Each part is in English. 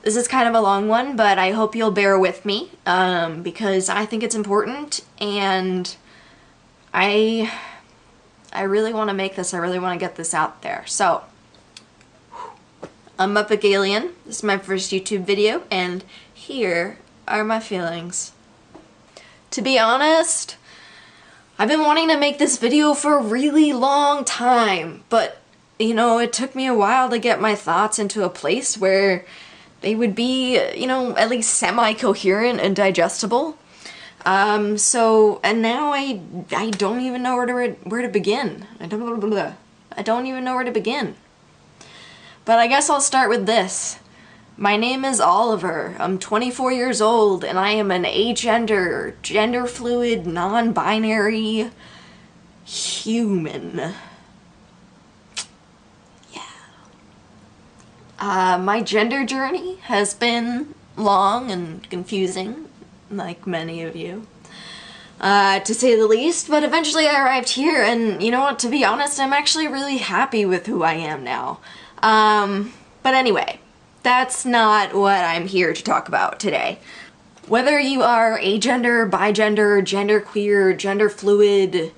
This is kind of a long one, but I hope you'll bear with me, because I think it's important, and I really want to make this, I really want to get this out there. So, I'm up at Gaylien. This is my first YouTube video, and here are my feelings. To be honest, I've been wanting to make this video for a really long time, but you know, it took me a while to get my thoughts into a place where they would be, you know, at least semi-coherent and digestible. And now I don't even know where to begin. I don't even know where to begin. But I guess I'll start with this. My name is Oliver. I'm 24 years old, and I am an agender, gender fluid, non-binary human. My gender journey has been long and confusing, like many of you, to say the least, but eventually I arrived here, and you know what, to be honest, I'm actually really happy with who I am now. But anyway, that's not what I'm here to talk about today. Whether you are agender, bigender, genderqueer, gender fluid,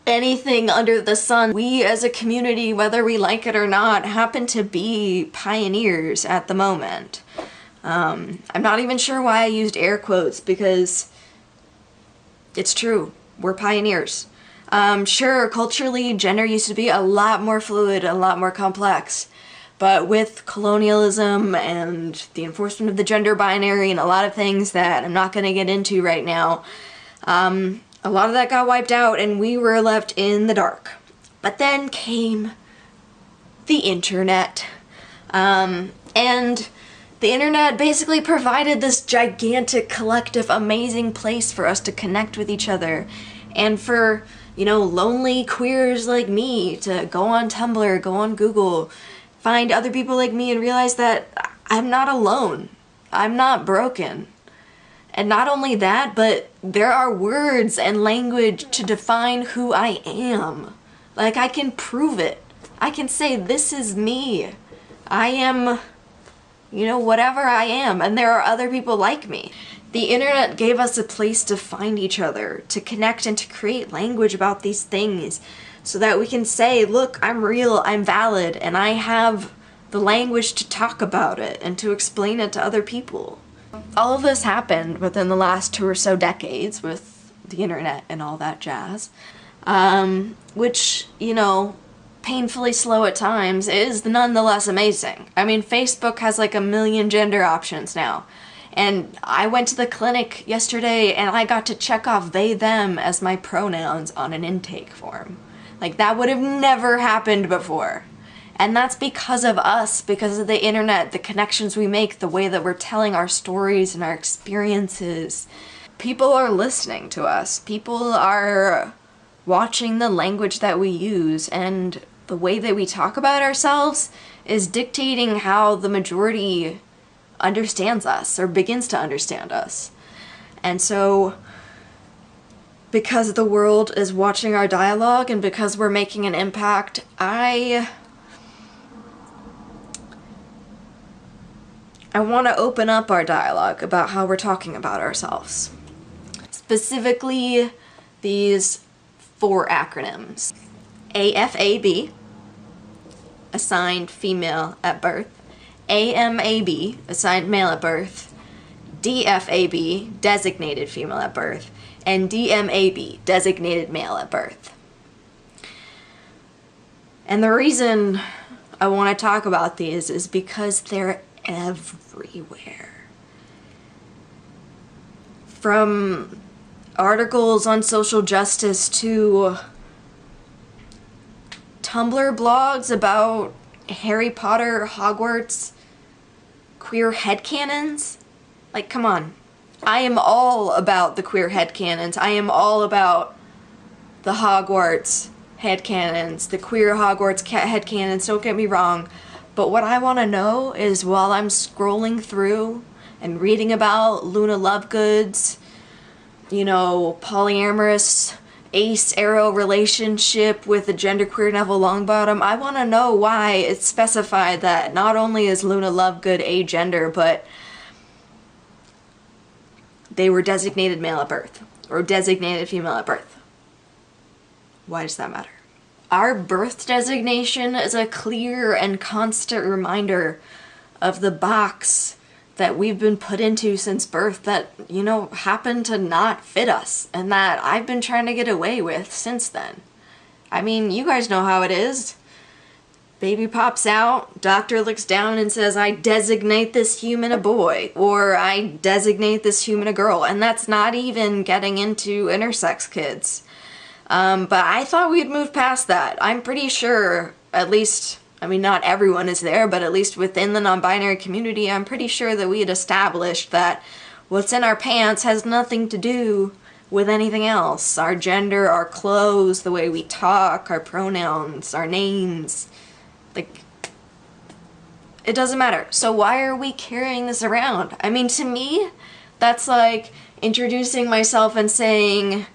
anything under the sun, we as a community, whether we like it or not, happen to be pioneers at the moment. I'm not even sure why I used air quotes, because it's true, we're pioneers. Sure, culturally, gender used to be a lot more fluid, a lot more complex, but with colonialism and the enforcement of the gender binary and a lot of things that I'm not going to get into right now, a lot of that got wiped out and we were left in the dark. But then came the internet. And the internet basically provided this gigantic, collective, amazing place for us to connect with each other. And for, you know, lonely queers like me to go on Tumblr, go on Google, find other people like me and realize that I'm not alone. I'm not broken. And not only that, but there are words and language to define who I am. Like, I can prove it. I can say, this is me. I am, you know, whatever I am, and there are other people like me. The internet gave us a place to find each other, to connect and to create language about these things, so that we can say, look, I'm real, I'm valid, and I have the language to talk about it and to explain it to other people. All of this happened within the last 2 or so decades with the internet and all that jazz, which, you know, painfully slow at times, is nonetheless amazing. I mean, Facebook has like 1 million gender options now, and I went to the clinic yesterday and I got to check off they, them as my pronouns on an intake form. Like, that would have never happened before. And that's because of us, because of the internet, the connections we make, the way that we're telling our stories and our experiences. People are listening to us. People are watching the language that we use, and the way that we talk about ourselves is dictating how the majority understands us, or begins to understand us. And so, because the world is watching our dialogue, and because we're making an impact, I want to open up our dialogue about how we're talking about ourselves. Specifically, these 4 acronyms. AFAB, assigned female at birth. AMAB, assigned male at birth. DFAB, designated female at birth. And DMAB, designated male at birth. And the reason I want to talk about these is because they're everywhere. From articles on social justice to Tumblr blogs about Harry Potter, Hogwarts, queer headcanons. Like, come on. I am all about the queer headcanons. I am all about the Hogwarts headcanons, the queer Hogwarts headcanons, don't get me wrong. But what I want to know is, while I'm scrolling through and reading about Luna Lovegoods, you know, polyamorous ace arrow relationship with the genderqueer Neville Longbottom, I want to know why it's specified that not only is Luna Lovegood agender, but they were designated male at birth, or designated female at birth. Why does that matter? Our birth designation is a clear and constant reminder of the box that we've been put into since birth that, you know, happened to not fit us, and that I've been trying to get away with since then. I mean, you guys know how it is. Baby pops out, doctor looks down and says, I designate this human a boy, or I designate this human a girl, and that's not even getting into intersex kids. But I thought we'd move past that. I'm pretty sure, at least, I mean, not everyone is there, but at least within the non-binary community, I'm pretty sure that we had established that what's in our pants has nothing to do with anything else. Our gender, our clothes, the way we talk, our pronouns, our names, like, it doesn't matter. So why are we carrying this around? I mean, to me, that's like introducing myself and saying,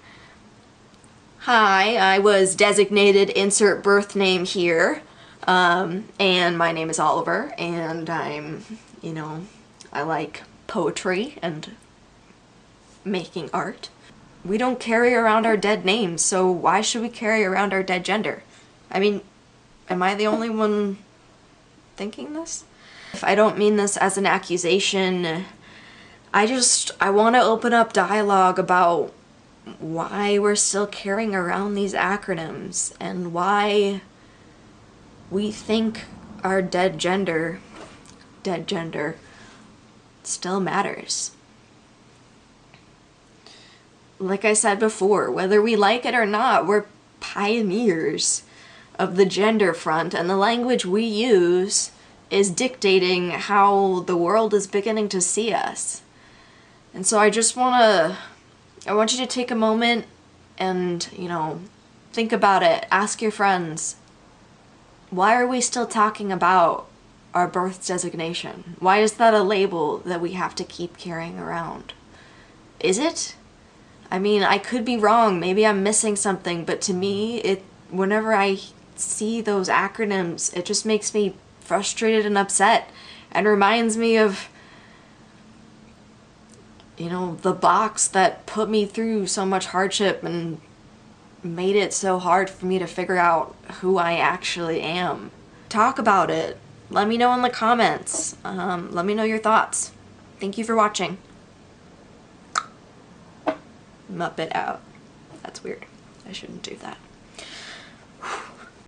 hi, I was designated insert birth name here, and my name is Oliver, and I'm, you know, I like poetry and making art. We don't carry around our dead names, so why should we carry around our dead gender? I mean, am I the only one thinking this? If I don't mean this as an accusation, I want to open up dialogue about why we're still carrying around these acronyms and why we think our dead gender still matters. Like I said before, whether we like it or not, we're pioneers of the gender front, and the language we use is dictating how the world is beginning to see us. And so I want you to take a moment and, you know, think about it. Ask your friends, why are we still talking about our birth designation? Why is that a label that we have to keep carrying around? Is it? I mean, I could be wrong. Maybe I'm missing something, but to me, whenever I see those acronyms, it just makes me frustrated and upset and reminds me of, you know, the box that put me through so much hardship and made it so hard for me to figure out who I actually am. Talk about it. Let me know in the comments. Let me know your thoughts. Thank you for watching. Muppet out. That's weird. I shouldn't do that.